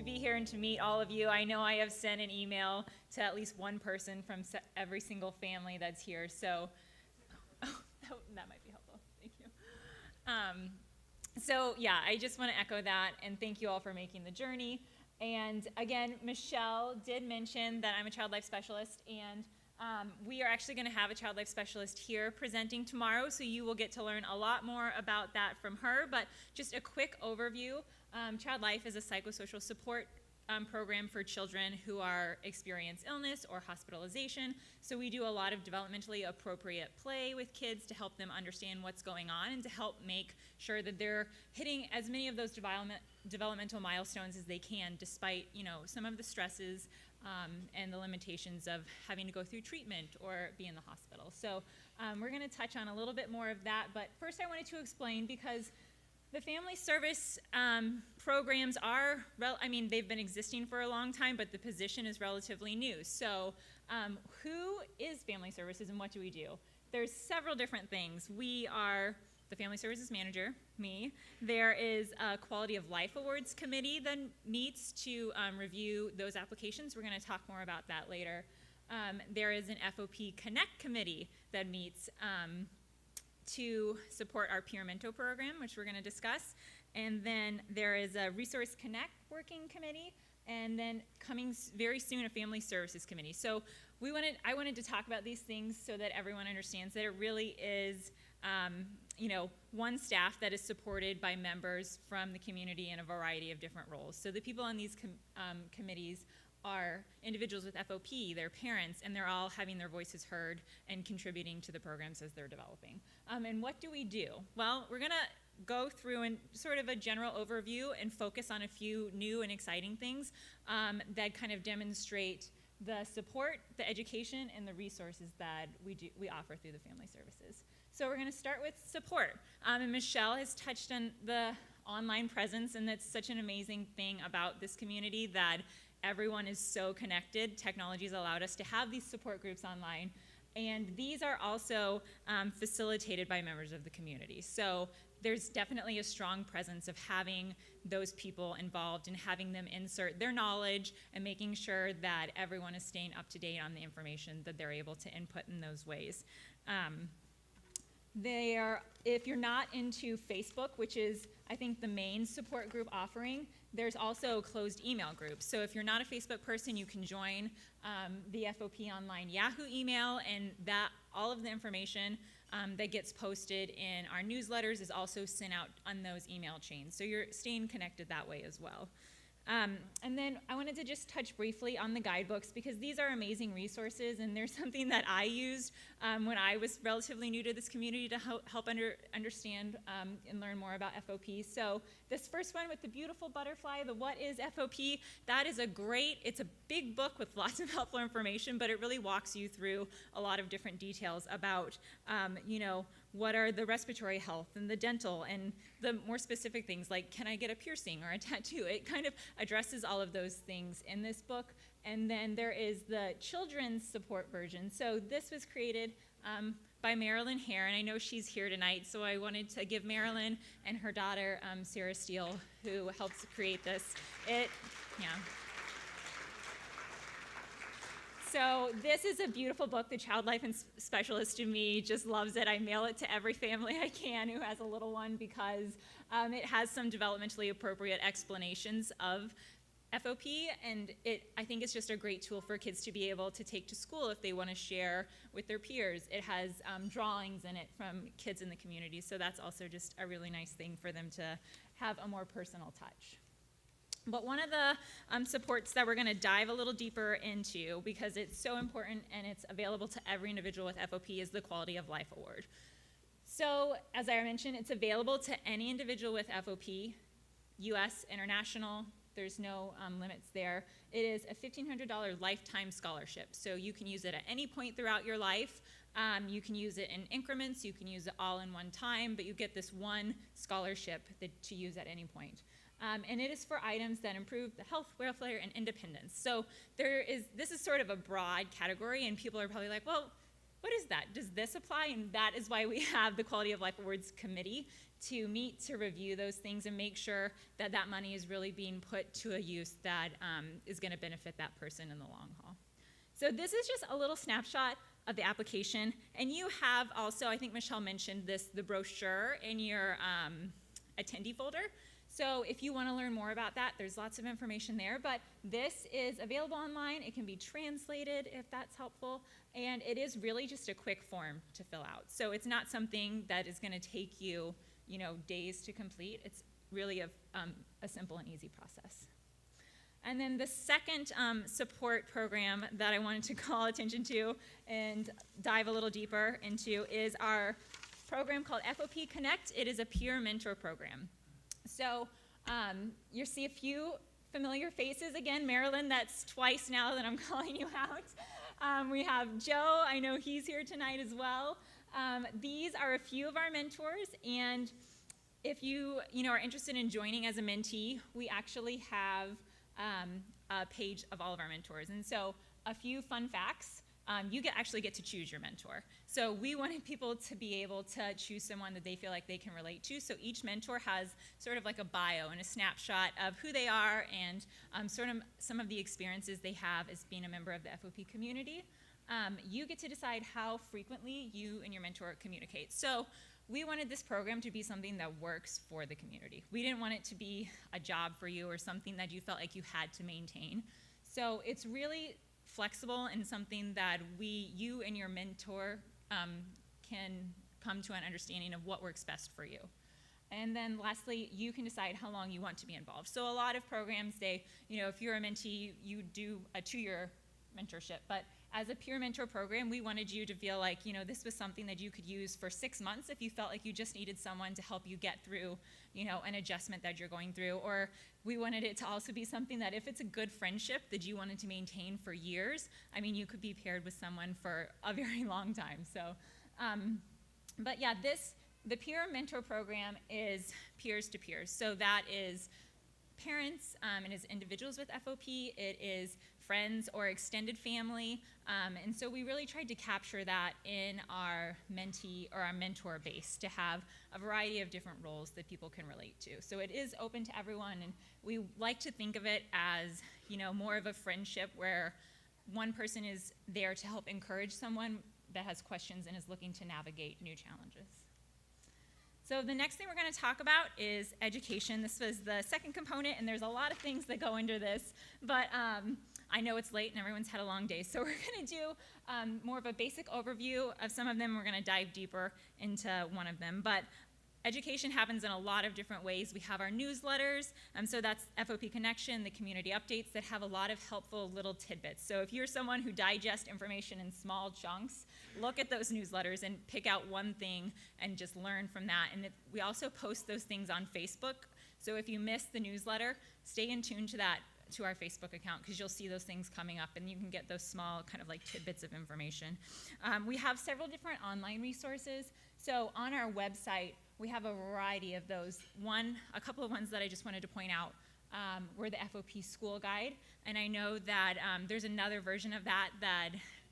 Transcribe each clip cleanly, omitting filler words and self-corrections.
to be here and to meet all of you. I know I have sent an email to at least one person from every single family that's here, so that might be helpful. Thank you. So yeah, I just want to echo that and thank you all for making the journey. And again, Michelle did mention that I'm a child life specialist, and we are actually going to have a child life specialist here presenting tomorrow, so you will get to learn a lot more about that from her. But just a quick overview, Child Life is a psychosocial support program for children who experience illness or hospitalization. So we do a lot of developmentally appropriate play with kids to help them understand what's going on and to help make sure that they're hitting as many of those developmental milestones as they can, despite some of the stresses and the limitations of having to go through treatment or be in the hospital. So we're going to touch on a little bit more of that, but first I wanted to explain, because the family service programs they've been existing for a long time, but the position is relatively new. So who is Family Services and what do we do? There's several different things. We are the Family Services Manager, me. There is a Quality of Life Awards Committee that meets to review those applications. We're going to talk more about that later. There is an FOP Connect committee that meets to support our peer mentor program, which we're going to discuss. And then there is a Resource Connect working committee, and then coming very soon, a Family Services committee. So I wanted to talk about these things so that everyone understands that it really is one staff that is supported by members from the community in a variety of different roles. So the people on these committees are individuals with FOP, their parents, and they're all having their voices heard and contributing to the programs as they're developing. And what do we do? Well, we're going to go through and sort of a general overview and focus on a few new and exciting things that kind of demonstrate the support, the education, and the resources that we offer through the Family Services. So we're going to start with support. And Michelle has touched on the online presence, and that's such an amazing thing about this community, that everyone is so connected. Technology has allowed us to have these support groups online, and these are also facilitated by members of the community. So there's definitely a strong presence of having those people involved and having them insert their knowledge and making sure that everyone is staying up to date on the information that they're able to input in those ways. If you're not into Facebook, which is, I think, the main support group offering, there's also closed email groups. So if you're not a Facebook person, you can join the FOP Online Yahoo email, and all of the information that gets posted in our newsletters is also sent out on those email chains. So you're staying connected that way as well. And then I wanted to just touch briefly on the guidebooks, because these are amazing resources, and there's something that I used when I was relatively new to this community to help understand and learn more about FOP. So this first one with the beautiful butterfly, the What is FOP, that is it's a big book with lots of helpful information, but it really walks you through a lot of different details about, what are the respiratory health and the dental and the more specific things like, can I get a piercing or a tattoo? It kind of addresses all of those things in this book. And then there is the children's support version. So this was created by Marilyn Hare, and I know she's here tonight, so I wanted to give Marilyn and her daughter, Sarah Steele, who helps create this. So this is a beautiful book. The Child Life Specialist in me just loves it. I mail it to every family I can who has a little one, because it has some developmentally appropriate explanations of FOP, and I think it's just a great tool for kids to be able to take to school if they want to share with their peers. It has drawings in it from kids in the community, so that's also just a really nice thing for them to have a more personal touch. But one of the supports that we're going to dive a little deeper into, because it's so important and it's available to every individual with FOP, is the Quality of Life Award. So, as I mentioned, it's available to any individual with FOP, U.S., international. There's no limits there. It is a $1,500 lifetime scholarship, so you can use it at any point throughout your life. You can use it in increments. You can use it all in one time, but you get this one scholarship to use at any point. And it is for items that improve the health, welfare, and independence. So this is sort of a broad category, and people are probably like, well, what is that? Does this apply? And that is why we have the Quality of Life Awards Committee to meet to review those things and make sure that that money is really being put to a use that is going to benefit that person in the long haul. So this is just a little snapshot of the application. And you have also, I think Michelle mentioned this, the brochure in your attendee folder. So if you want to learn more about that, there's lots of information there. But this is available online. It can be translated if that's helpful. And it is really just a quick form to fill out. So it's not something that is going to take you, days to complete. It's really a simple and easy process. And then the second support program that I wanted to call attention to and dive a little deeper into is our program called FOP Connect. It is a peer mentor program. So you see a few familiar faces. Again, Marilyn, that's twice now that I'm calling you out. We have Joe. I know he's here tonight as well. These are a few of our mentors, and if you are interested in joining as a mentee, we actually have a page of all of our mentors. And so a few fun facts. You actually get to choose your mentor. So we wanted people to be able to choose someone that they feel like they can relate to. So each mentor has sort of like a bio and a snapshot of who they are and sort of some of the experiences they have as being a member of the FOP community. You get to decide how frequently you and your mentor communicate. So we wanted this program to be something that works for the community. We didn't want it to be a job for you or something that you felt like you had to maintain. So it's really flexible and something that you and your mentor can come to an understanding of what works best for you. And then lastly, you can decide how long you want to be involved. So a lot of programs, if you're a mentee, you do a 2-year mentorship. But as a peer mentor program, we wanted you to feel like, this was something that you could use for 6 months if you felt like you just needed someone to help you get through, an adjustment that you're going through. Or we wanted it to also be something that if it's a good friendship that you wanted to maintain for years, you could be paired with someone for a very long time. So, but yeah, the peer mentor program is peers to peers. So that is parents, and as individuals with FOP, it is friends or extended family, and so we really tried to capture that in our mentee or our mentor base to have a variety of different roles that people can relate to. So it is open to everyone, and we like to think of it as more of a friendship where one person is there to help encourage someone that has questions and is looking to navigate new challenges. So the next thing we're going to talk about is education. This was the second component, and there's a lot of things that go into this, but I know it's late and everyone's had a long day, so we're going to do more of a basic overview of some of them. We're going to dive deeper into one of them, but education happens in a lot of different ways. We have our newsletters, so that's FOP Connection, the community updates that have a lot of helpful little tidbits. So if you're someone who digests information in small chunks, look at those newsletters and pick out one thing and just learn from that. And we also post those things on Facebook, so if you miss the newsletter, stay in tune to our Facebook account, because you'll see those things coming up and you can get those small kind of like tidbits of information. We have several different online resources. So on our website, we have a variety of those. A couple of ones that I just wanted to point out were the FOP School Guide. And I know that there's another version of that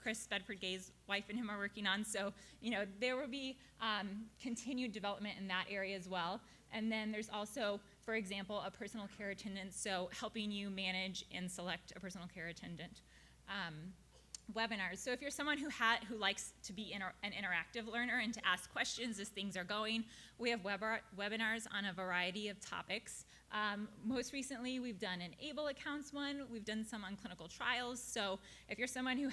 Chris Bedford-Gay's wife and him are working on. So, there will be continued development in that area as well. And then there's also, for example, a personal care attendant, so helping you manage and select a personal care attendant. Webinars. So if you're someone who likes to be an interactive learner and to ask questions as things are going, we have webinars on a variety of topics. Most recently, we've done an ABLE accounts one. We've done some on clinical trials. So if you're someone who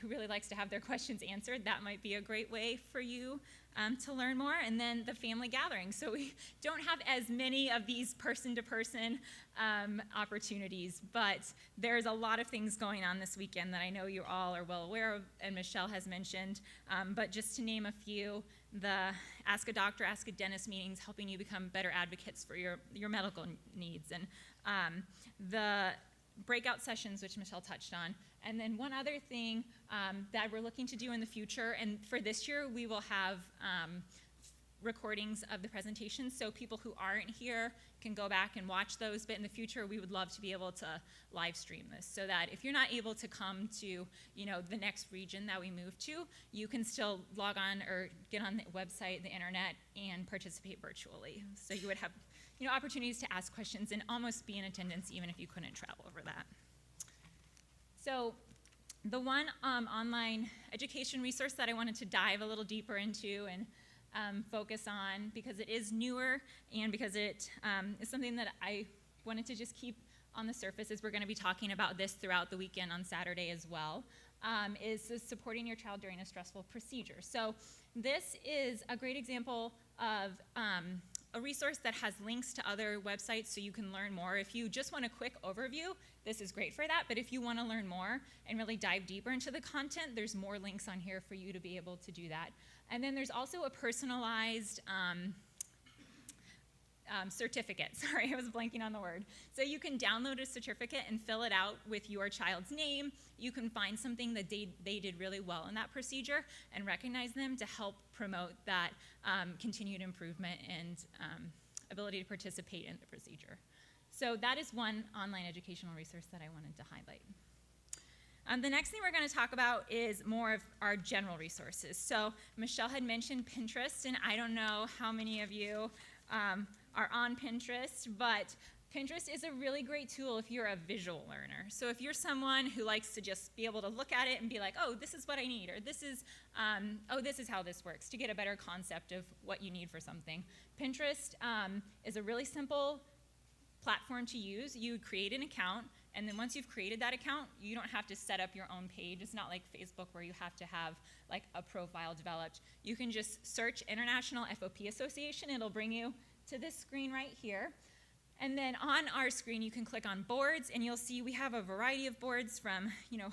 really likes to have their questions answered, that might be a great way for you to learn more. And then the family gathering. So we don't have as many of these person-to-person opportunities, but there's a lot of things going on this weekend that I know you all are well aware of, and Michelle has mentioned. But just to name a few, the Ask a Doctor, Ask a Dentist meetings, helping you become better advocates for your medical needs, and the breakout sessions, which Michelle touched on. And then one other thing that we're looking to do in the future, and for this year we will have recordings of the presentations, so people who aren't here can go back and watch those, but in the future we would love to be able to live stream this, so that if you're not able to come to the next region that we move to, you can still log on or get on the website, the internet, and participate virtually. So you would have opportunities to ask questions and almost be in attendance even if you couldn't travel over that. So the one online education resource that I wanted to dive a little deeper into and focus on, because it is newer and because it is something that I wanted to just keep on the surface, as we're going to be talking about this throughout the weekend on Saturday as well, is supporting your child during a stressful procedure. So this is a great example of a resource that has links to other websites so you can learn more. If you just want a quick overview, this is great for that, but if you want to learn more and really dive deeper into the content, there's more links on here for you to be able to do that. And then there's also a personalized certificate. Sorry, I was blanking on the word. So you can download a certificate and fill it out with your child's name. You can find something that they did really well in that procedure and recognize them to help promote that continued improvement and ability to participate in the procedure. So that is one online educational resource that I wanted to highlight. The next thing we're going to talk about is more of our general resources. So Michelle had mentioned Pinterest, and I don't know how many of you are on Pinterest, but Pinterest is a really great tool if you're a visual learner. So if you're someone who likes to just be able to look at it and be like, oh, this is what I need, or this is how this works, to get a better concept of what you need for something. Pinterest is a really simple platform to use. You create an account, and then once you've created that account, you don't have to set up your own page. It's not like Facebook where you have to have like a profile developed. You can just search International FOP Association. It'll bring you to this screen right here. And then on our screen, you can click on boards, and you'll see we have a variety of boards from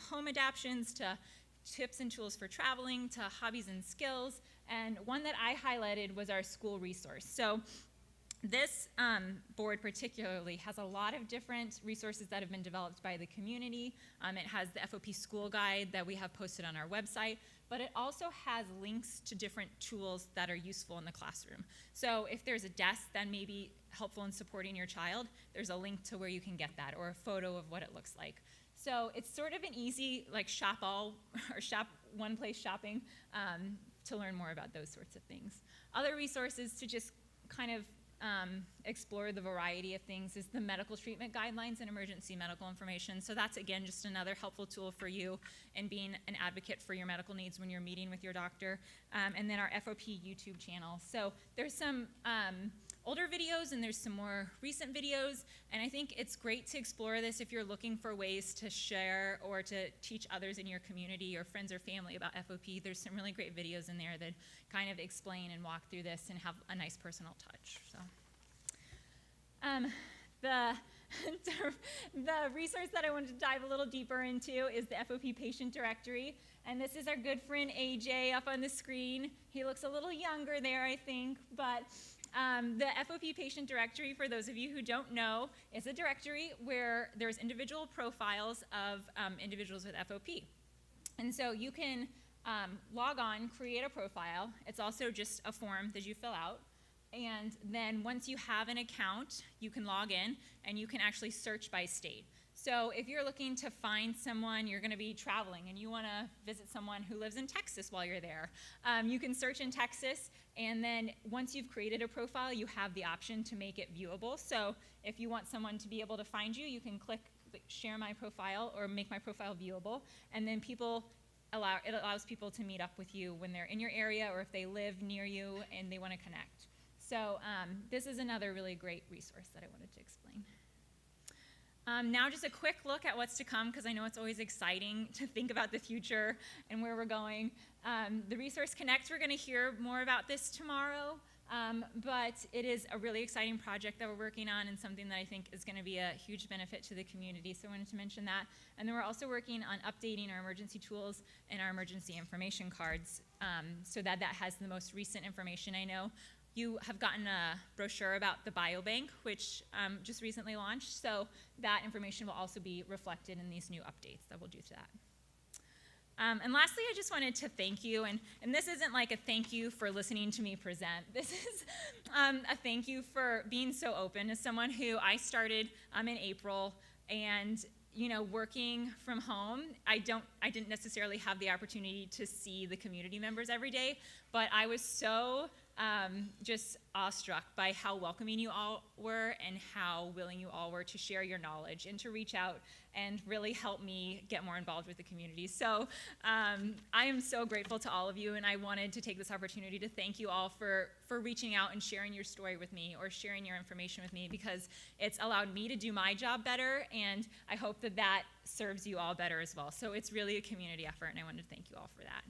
home adaptions to tips and tools for traveling to hobbies and skills. And one that I highlighted was our school resource. So this board particularly has a lot of different resources that have been developed by the community. It has the FOP school guide that we have posted on our website, but it also has links to different tools that are useful in the classroom. So if there's a desk that may be helpful in supporting your child, there's a link to where you can get that, or a photo of what it looks like. So it's sort of an easy shop all or shop one place shopping to learn more about those sorts of things. Other resources to just kind of explore the variety of things is the medical treatment guidelines and emergency medical information. So that's, again, just another helpful tool for you in being an advocate for your medical needs when you're meeting with your doctor. And then our FOP YouTube channel. So there's some older videos and there's some more recent videos, and I think it's great to explore this if you're looking for ways to share or to teach others in your community or friends or family about FOP. There's some really great videos in there that kind of explain and walk through this and have a nice personal touch. So the resource that I wanted to dive a little deeper into is the FOP Patient Directory, and this is our good friend AJ up on the screen. He looks a little younger there, I think, but the FOP Patient Directory, for those of you who don't know, is a directory where there's individual profiles of individuals with FOP. And so you can log on, create a profile. It's also just a form that you fill out. And then once you have an account, you can log in and you can actually search by state. So if you're looking to find someone, you're going to be traveling and you want to visit someone who lives in Texas while you're there, you can search in Texas, and then once you've created a profile, you have the option to make it viewable. So if you want someone to be able to find you, you can click share my profile or make my profile viewable, and then it allows people to meet up with you when they're in your area or if they live near you and they want to connect. So this is another really great resource that I wanted to explain. Now just a quick look at what's to come, because I know it's always exciting to think about the future and where we're going. The Resource Connect, we're going to hear more about this tomorrow, but it is a really exciting project that we're working on and something that I think is going to be a huge benefit to the community, so I wanted to mention that. And then we're also working on updating our emergency tools and our emergency information cards so that has the most recent information. I know you have gotten a brochure about the biobank, which just recently launched, so that information will also be reflected in these new updates that we'll do to that. And lastly, I just wanted to thank you, and this isn't like a thank you for listening to me present. This is a thank you for being so open. As someone who I started in April, and working from home, I didn't necessarily have the opportunity to see the community members every day, but I was so just awestruck by how welcoming you all were and how willing you all were to share your knowledge and to reach out and really help me get more involved with the community. So I am so grateful to all of you, and I wanted to take this opportunity to thank you all for reaching out and sharing your story with me or sharing your information with me, because it's allowed me to do my job better, and I hope that that serves you all better as well. So it's really a community effort, and I wanted to thank you all for that.